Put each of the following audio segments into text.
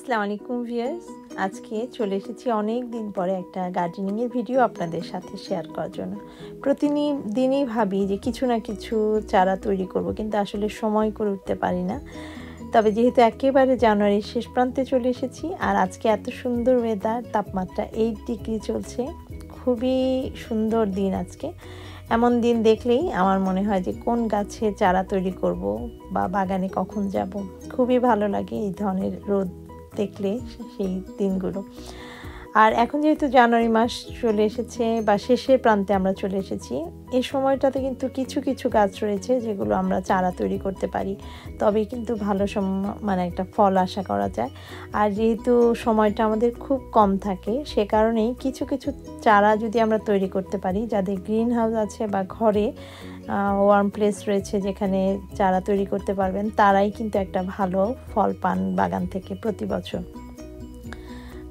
আসসালামু আলাইকুম ভিউয়ার্স, আজকে চলে এসেছি অনেক দিন পরে একটা গার্ডেনিংয়ের ভিডিও আপনাদের সাথে শেয়ার করার জন্য। প্রতিদিনই ভাবি যে কিছু না কিছু চারা তৈরি করব, কিন্তু আসলে সময় করে উঠতে পারি না। তবে যেহেতু একেবারে জানুয়ারির শেষ প্রান্তে চলে এসেছি, আর আজকে এত সুন্দর ওয়েদার, তাপমাত্রা 8 ডিগ্রি চলছে, খুবই সুন্দর দিন আজকে। এমন দিন দেখলেই আমার মনে হয় যে কোন গাছে চারা তৈরি করব বা বাগানে কখন যাব। খুবই ভালো লাগে এই ধরনের রোদ দেখলে সেই দিনগুলো। আর এখন যেহেতু জানুয়ারি মাস চলে এসেছে বা শেষের প্রান্তে আমরা চলে এসেছি, এই সময়টাতে কিন্তু কিছু কিছু গাছ রয়েছে যেগুলো আমরা চারা তৈরি করতে পারি, তবেই কিন্তু ভালো একটা ফল আশা করা যায়। আর যেহেতু সময়টা আমাদের খুব কম থাকে, সে কারণেই কিছু কিছু চারা যদি আমরা তৈরি করতে পারি, যাদের গ্রিন হাউস আছে বা ঘরে ওয়ার্ম প্লেস রয়েছে যেখানে চারা তৈরি করতে পারবেন, তারাই কিন্তু একটা ভালো ফল পান বাগান থেকে প্রতি বছর।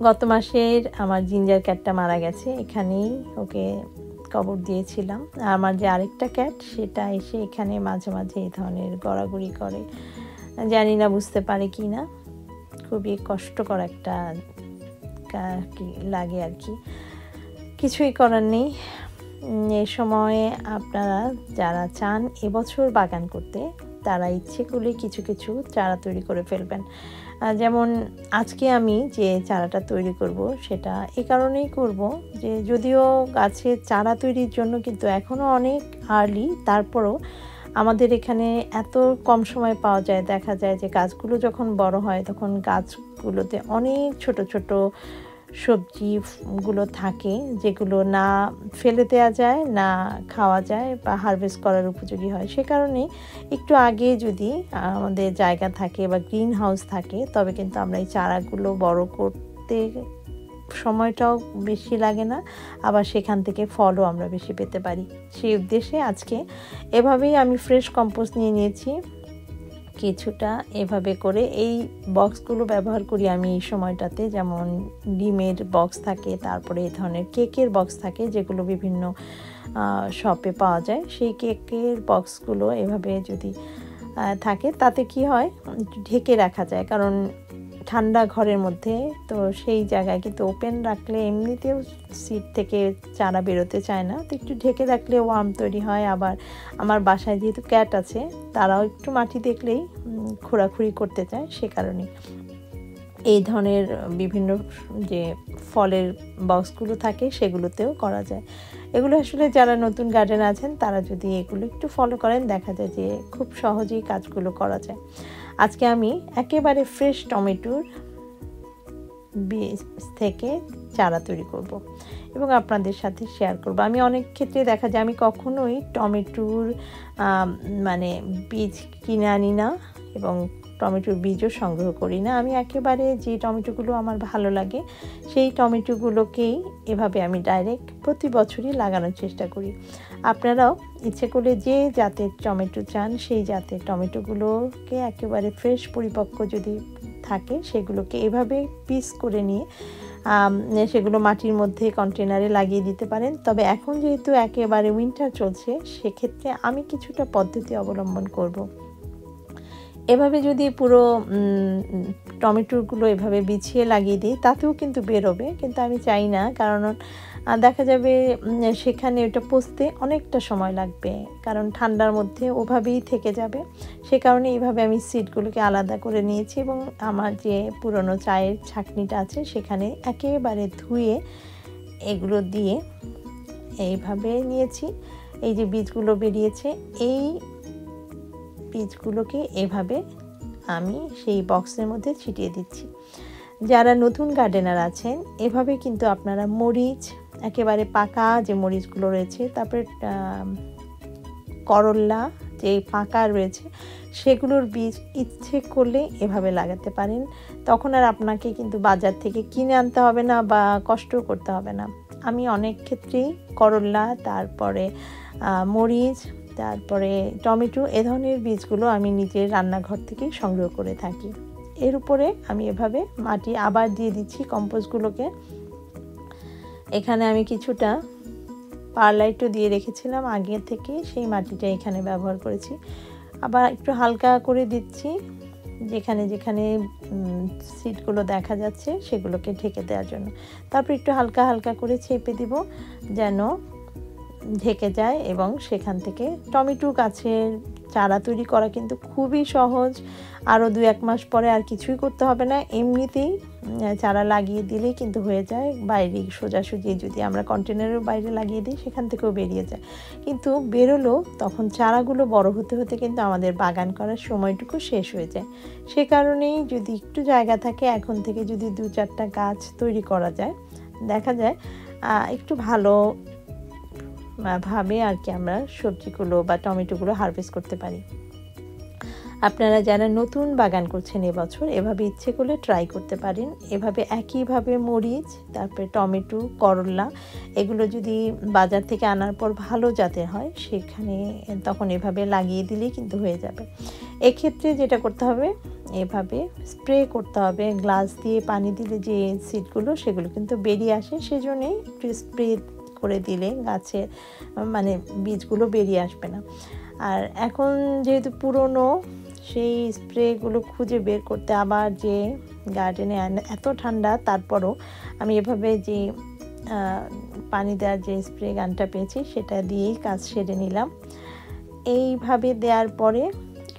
গত মাসের আমার জিঞ্জার ক্যাটটা মারা গেছে, এখানেই ওকে কবর দিয়েছিলাম। আমার যে আরেকটা ক্যাট, সেটা এসে এখানে মাঝে মাঝে এই ধরনের গড়াগড়ি করে, জানি না বুঝতে পারে কি না। খুবই কষ্টকর একটা লাগে আর কি, কিছুই করার নেই। এই সময়ে আপনারা যারা চান এবছর বাগান করতে, তারা ইচ্ছে করলে কিছু কিছু চারা তৈরি করে ফেলবেন। যেমন আজকে আমি যে চারাটা তৈরি করব, সেটা এই কারণেই করব যে যদিও গাছের চারা তৈরির জন্য কিন্তু এখনও অনেক আর্লি, তারপরও আমাদের এখানে এত কম সময় পাওয়া যায়, দেখা যায় যে গাছগুলো যখন বড় হয় তখন গাছগুলোতে অনেক ছোট ছোট সবজিগুলো থাকে, যেগুলো না ফেলে দেওয়া যায়, না খাওয়া যায় বা হারভেস্ট করার উপযোগী হয়। সে কারণে একটু আগে যদি আমাদের জায়গা থাকে বা গ্রিন হাউস থাকে, তবে কিন্তু আমরা এই চারাগুলো বড় করতে সময়টাও বেশি লাগে না, আবার সেখান থেকে ফলও আমরা বেশি পেতে পারি। সেই উদ্দেশ্যে আজকে এভাবেই আমি ফ্রেশ কম্পোস্ট নিয়ে নিয়েছি কিছুটা। এভাবে করে এই বক্সগুলো ব্যবহার করি আমি এই সময়টাতে, যেমন ডিমের বক্স থাকে, তারপরে এই ধরনের কেকের বক্স থাকে যেগুলো বিভিন্ন শপে পাওয়া যায়। সেই কেকের বক্সগুলো এভাবে যদি থাকে, তাতে কি হয়, একটু ঢেকে রাখা যায়, কারণ ঠান্ডা ঘরের মধ্যে তো সেই জায়গায় কিন্তু ওপেন রাখলে এমনিতেও সিড থেকে চারা বেরোতে চায় না, তো একটু ঢেকে রাখলে ওয়ার্ম তৈরি হয়। আবার আমার বাসায় যেহেতু ক্যাট আছে, তারাও একটু মাটি দেখলেই খোঁড়াখুড়ি করতে চায়, সে কারণে এই ধরনের বিভিন্ন যে ফলের বক্সগুলো থাকে সেগুলোতেও করা যায়। এগুলো আসলে যারা নতুন গার্ডেন আছেন, তারা যদি এগুলো একটু ফলো করেন, দেখা যায় যে খুব সহজেই কাজগুলো করা যায়। আজকে আমি একেবারে ফ্রেশ টমেটোর বীজ থেকে চারা তৈরি করব এবং আপনাদের সাথে শেয়ার করব। আমি অনেক ক্ষেত্রে দেখা যায় আমি কখনোই টমেটোর বীজ কিনে আনি না এবং টমেটোর বীজও সংগ্রহ করি না। আমি একেবারে যে টমেটোগুলো আমার ভালো লাগে, সেই টমেটোগুলোকেই এভাবে আমি ডাইরেক্ট প্রতি বছরই লাগানোর চেষ্টা করি। আপনারাও ইচ্ছে করলে যে জাতের টমেটো চান, সেই জাতের টমেটোগুলোকে একেবারে ফ্রেশ পরিপক্ক যদি থাকে, সেগুলোকে এভাবে পিস করে নিয়ে সেগুলো মাটির মধ্যে কন্টেনারে লাগিয়ে দিতে পারেন। তবে এখন যেহেতু একেবারে উইন্টার চলছে, সেক্ষেত্রে আমি কিছুটা পদ্ধতি অবলম্বন করব। এভাবে যদি পুরো টমেটোগুলো এভাবে বিছিয়ে লাগিয়ে দিই, তাতেও কিন্তু বেরোবে, কিন্তু আমি চাই না, কারণ দেখা যাবে সেখানে ওটা পচতে অনেকটা সময় লাগবে, কারণ ঠান্ডার মধ্যে ওভাবেই থেকে যাবে। সে কারণে এইভাবে আমি সিডগুলোকে আলাদা করে নিয়েছি এবং আমার যে পুরনো চায়ের ছাঁকনিটা আছে, সেখানে একেবারে ধুয়ে এগুলো দিয়ে এইভাবে নিয়েছি। এই যে বীজগুলো বেরিয়েছে, এই বীজগুলোকে এভাবে আমি সেই বক্সের মধ্যে ছিটিয়ে দিচ্ছি। যারা নতুন গার্ডেনার আছেন, এভাবে কিন্তু আপনারা মরিচ, একেবারে পাকা যে মরিচগুলো রয়েছে, তারপরে করল্লা যে পাকা রয়েছে, সেগুলোর বীজ ইচ্ছে করলে এভাবে লাগাতে পারেন। তখন আর আপনাকে কিন্তু বাজার থেকে কিনে আনতে হবে না বা কষ্ট করতে হবে না। আমি অনেক ক্ষেত্রেই করল্লা, তারপরে মরিচ, তারপরে টমেটো, এ ধরনের বীজগুলো আমি নিজের রান্নাঘর থেকেই সংগ্রহ করে থাকি। এর উপরে আমি এভাবে মাটি আবার দিয়ে দিচ্ছি কম্পোস্টগুলোকে। এখানে আমি কিছুটা পারলাইটও দিয়ে রেখেছিলাম আগে থেকে, সেই মাটিটা এখানে ব্যবহার করেছি। আবার একটু হালকা করে দিচ্ছি যেখানে যেখানে সিডগুলো দেখা যাচ্ছে সেগুলোকে ঢেকে দেওয়ার জন্য। তারপর একটু হালকা হালকা করে চেপে দিব যেন ঢেকে যায়, এবং সেখান থেকে টমেটো গাছের চারা তৈরি করা কিন্তু খুবই সহজ। আরও 2-1 মাস পরে আর কিছুই করতে হবে না, এমনিতেই চারা লাগিয়ে দিলেই কিন্তু হয়ে যায়। বাইরে সোজাসুজি যদি আমরা কন্টেনারের বাইরে লাগিয়ে দিই সেখান থেকেও বেরিয়ে যায়, কিন্তু বেরোলেও তখন চারাগুলো বড় হতে হতে কিন্তু আমাদের বাগান করার সময়টুকু শেষ হয়ে যায়। সে কারণেই যদি একটু জায়গা থাকে এখন থেকে যদি 2-4টা গাছ তৈরি করা যায়, দেখা যায় একটু ভালো ভাবে আর কি আমরা সবজিগুলো বা টমেটোগুলো হারভেস্ট করতে পারি। আপনারা যারা নতুন বাগান করছেন এবছর এভাবে ইচ্ছে করলে ট্রাই করতে পারেন। এভাবে একইভাবে মরিচ, তারপরে টমেটো, করলা এগুলো যদি বাজার থেকে আনার পর ভালো জাতের হয় সেখানে তখন এভাবে লাগিয়ে দিলেই কিন্তু হয়ে যাবে। এক্ষেত্রে যেটা করতে হবে, এভাবে স্প্রে করতে হবে, গ্লাস দিয়ে পানি দিলে যে সিডগুলো সেগুলো কিন্তু বেরিয়ে আসে, সেজন্যই একটু স্প্রে করে দিলে গাছের মানে বীজগুলো বেরিয়ে আসবে না। আর এখন যেহেতু পুরনো, সেই স্প্রেগুলো খুঁজে বের করতে আবার যে গার্ডেনে এত ঠান্ডা, তারপরও আমি এভাবে যে পানি দেওয়ার যে স্প্রে গানটা পেয়েছি সেটা দিয়েই কাজ সেরে নিলাম। এইভাবে দেওয়ার পরে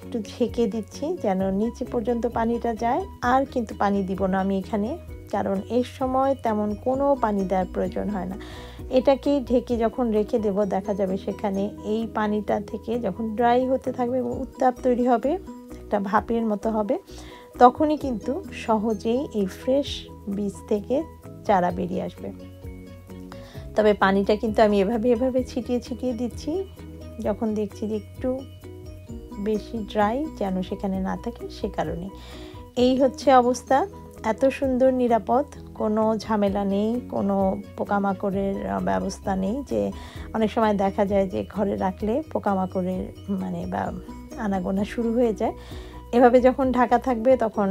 একটু ঢেকে দিচ্ছি যেন নিচে পর্যন্ত পানিটা যায়। আর কিন্তু পানি দিব না আমি এখানে, কারণ এই সময় তেমন কোনো পানি দেওয়ার প্রয়োজন হয় না। এটাকেই ঢেকে যখন রেখে দেব দেখা যাবে সেখানে এই পানিটা থেকে যখন ড্রাই হতে থাকবে এবং উত্তাপ তৈরি হবে, একটা ভাপের মতো হবে, তখনই কিন্তু সহজেই এই ফ্রেশ বীজ থেকে চারা বেরিয়ে আসবে। তবে পানিটা কিন্তু আমি এভাবে ছিটিয়ে ছিটিয়ে দিচ্ছি, যখন দেখছি যে একটু বেশি ড্রাই যেন সেখানে না থাকে সে কারণে। এই হচ্ছে অবস্থা। এত সুন্দর, নিরাপদ, কোনো ঝামেলা নেই, কোনো পোকামাকড়ের ব্যবস্থা নেই। যে অনেক সময় দেখা যায় যে ঘরে রাখলে পোকামাকড়ের বা আনাগোনা শুরু হয়ে যায়। এভাবে যখন ঢাকা থাকবে তখন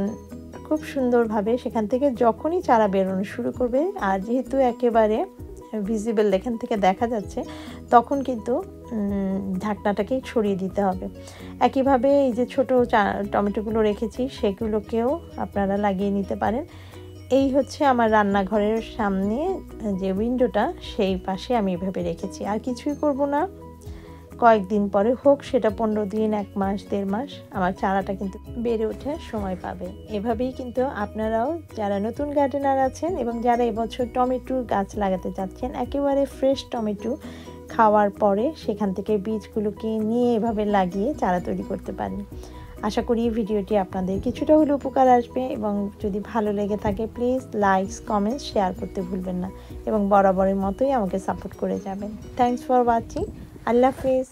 খুব সুন্দরভাবে সেখান থেকে যখনই চারা বেরোনো শুরু করবে, আর যেহেতু একেবারে ভিজিবল এখান থেকে দেখা যাচ্ছে, তখন কিন্তু ঢাকনাটাকেই ছড়িয়ে দিতে হবে। একইভাবে এই যে ছোটো টমেটোগুলো রেখেছি সেগুলোকেও আপনারা লাগিয়ে নিতে পারেন। এই হচ্ছে আমার রান্নাঘরের সামনে যে উইন্ডোটা, সেই পাশে আমি এভাবে রেখেছি। আর কিছুই করব না, কয়েকদিন পরে হোক সেটা 15 দিন, 1 মাস, 1.5 মাস, আমার চারাটা কিন্তু বেড়ে ওঠার সময় পাবে। এভাবেই কিন্তু আপনারাও যারা নতুন গার্ডেনার আছেন এবং যারা এবছর টমেটোর গাছ লাগাতে চাচ্ছেন, একেবারে ফ্রেশ টমেটো খাওয়ার পরে সেখান থেকে বীজগুলোকে নিয়ে এভাবে লাগিয়ে চারা তৈরি করতে পারেন। আশা করি ভিডিওটি আপনাদের কিছুটা হলেও উপকার আসবে, এবং যদি ভালো লেগে থাকে প্লিজ লাইকস, কমেন্টস, শেয়ার করতে ভুলবেন না, এবং বরাবরের মতোই আমাকে সাপোর্ট করে যাবেন। Thanks for watching. আল্লাহ হাফেজ।